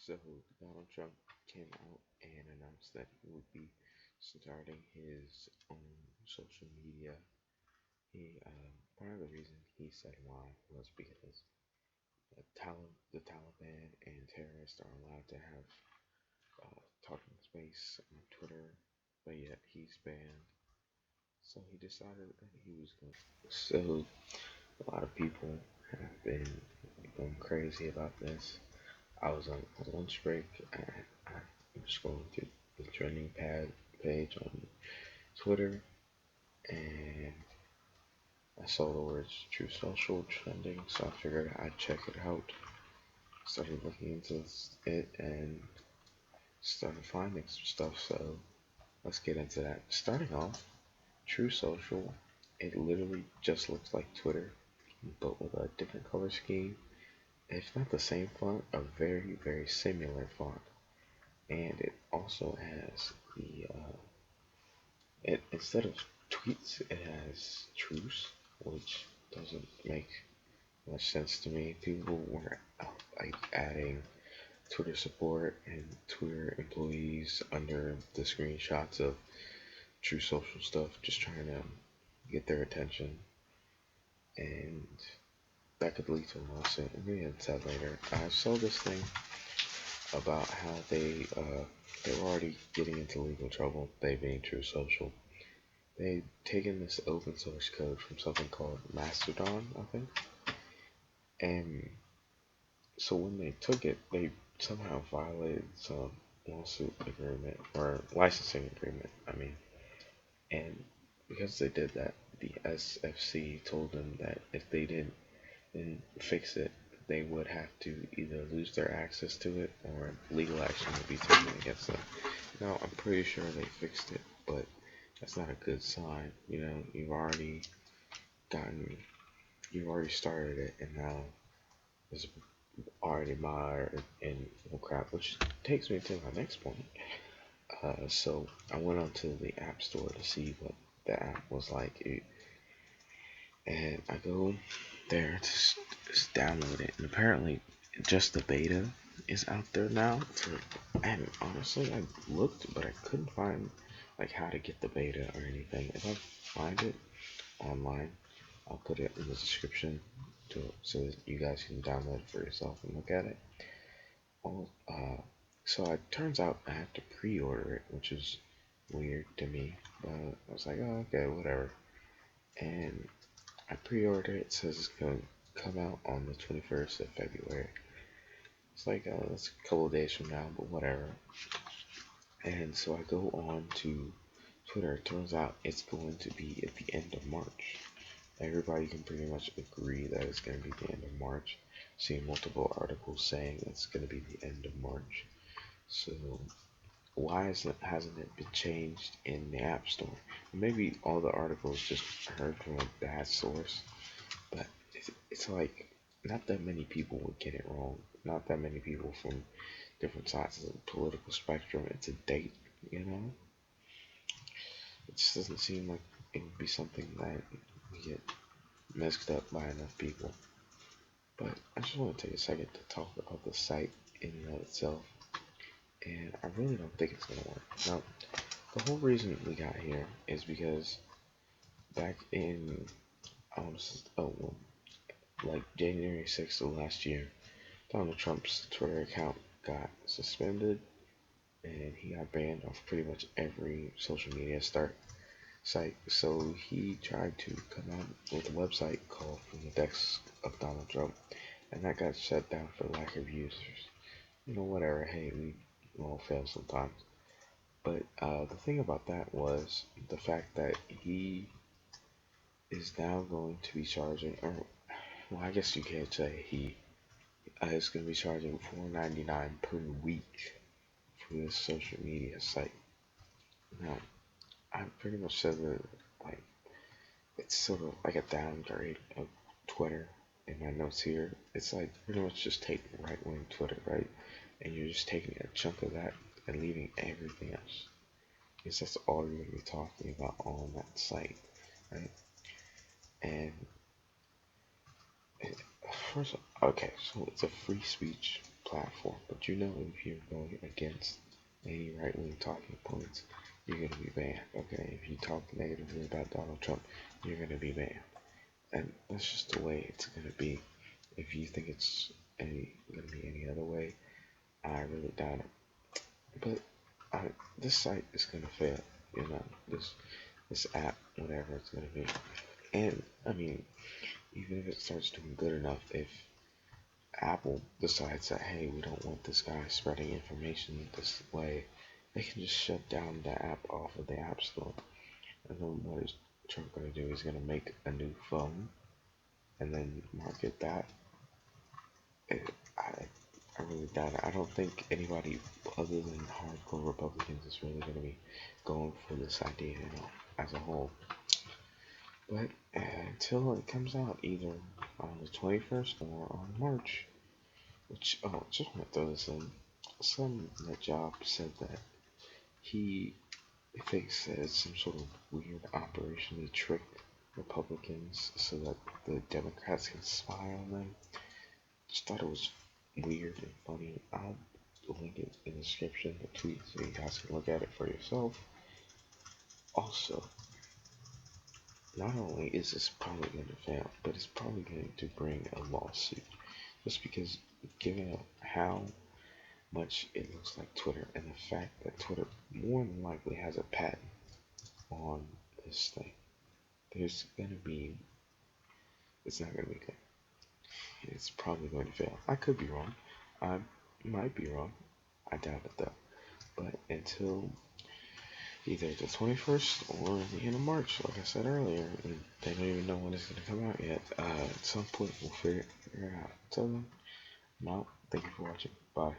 So Donald Trump came out and announced that he would be starting his own social media. Part of the reason he said why was because the Taliban and terrorists are allowed to have talking space on Twitter, but yet he's banned. So he decided that he was going. So a lot of people have been going crazy about this. I was on a lunch break and I was scrolling through the trending pad page on Twitter and I saw the words True Social trending, so I figured I'd check it out. Started looking into it and started finding some stuff, so let's get into that. Starting off, True Social, it literally just looks like Twitter, but with a different color scheme. If not the same font, a very, very similar font. And it also has it instead of tweets, it has truce, which doesn't make much sense to me. People were like adding Twitter support and Twitter employees under the screenshots of True Social stuff, just trying to get their attention, and that could lead to a lawsuit. We'll get into that later. I saw this thing about how they were already getting into legal trouble. They being True Social. They taken this open source code from something called Mastodon, I think, and so when they took it, they somehow violated some lawsuit agreement or licensing agreement. I mean, and because they did that, the SFC told them that if they didn't fix it, they would have to either lose their access to it or legal action would be taken against them. Now, I'm pretty sure they fixed it, but that's not a good sign. You know, gotten, you've already started it, and now there's already mired in crap, which takes me to my next point. So I went onto the App Store to see what the app was like, and I go there to just download it, and apparently just the beta is out there now. And honestly, I looked, but I couldn't find like how to get the beta or anything. If I find it online, I'll put it in the description so that you guys can download it for yourself and look at it. Well, so it turns out I have to pre-order it, which is weird to me. But I was like, oh, okay, whatever. And I pre-ordered it. It says it's going to come out on the 21st of February. It's like, that's a couple of days from now, but whatever. And so I go on to Twitter. It turns out it's going to be at the end of March. Everybody can pretty much agree that it's going to be the end of March. Seeing multiple articles saying it's going to be the end of March. So why hasn't it been changed in the App Store? Maybe all the articles just heard from a bad source, but it's like not that many people would get it wrong. Not that many people from different sides of the political spectrum. It's a date, you know. It just doesn't seem like it would be something that would get messed up by enough people. But I just want to take a second to talk about the site in and of itself, and I really don't think it's gonna work. Now, the whole reason we got here is because back in well, like January 6th of last year, Donald Trump's Twitter account got suspended and he got banned off pretty much every social media site. So he tried to come out with a website called From the Desk of Donald Trump, and that got shut down for lack of users. You know, whatever. Hey, we all fail sometimes. But the thing about that was the fact that he is now going to be charging, or well, I guess you can't say he is going to be charging $4.99 per week for this social media site. Now, I pretty much said that like it's sort of like a downgrade of Twitter in my notes here. It's like pretty much just taking right wing Twitter, right? And you're just taking a chunk of that and leaving everything else. Because that's all you're going to be talking about on that site, right? And it, first, okay, so it's a free speech platform. But you know, if you're going against any right-wing talking points, you're gonna be banned. Okay, if you talk negatively about Donald Trump, you're gonna be banned, and that's just the way it's gonna be. If you think it's gonna be any other way, I really doubt it. But this site is gonna fail. You know, this app, whatever it's gonna be. And I mean, even if it starts doing good enough, if Apple decides that, hey, we don't want this guy spreading information this way, they can just shut down the app off of the App Store. And then what is Trump going to do? He's going to make a new phone and then market that. I really doubt it. I don't think anybody other than hardcore Republicans is really going to be going for this idea, as a whole. But until it comes out either on the 21st or on March, which, just want to throw this in. Some that job said that he thinks that it's some sort of weird operation to trick Republicans so that the Democrats can spy on them. Just thought it was weird and funny. I'll link it in the description, the tweet, so you guys can look at it for yourself. Also, not only is this probably going to fail, but it's probably going to bring a lawsuit. Just because, given how much it looks like Twitter, and the fact that Twitter more than likely has a patent on this thing, there's gonna be, it's not gonna be good. It's probably going to fail. I could be wrong. I might be wrong. I doubt it though. But until either the 21st or the end of March, like I said earlier, and they don't even know when it's gonna come out yet. At some point we'll figure it out. Until then, I'm out. Thank you for watching. Bye.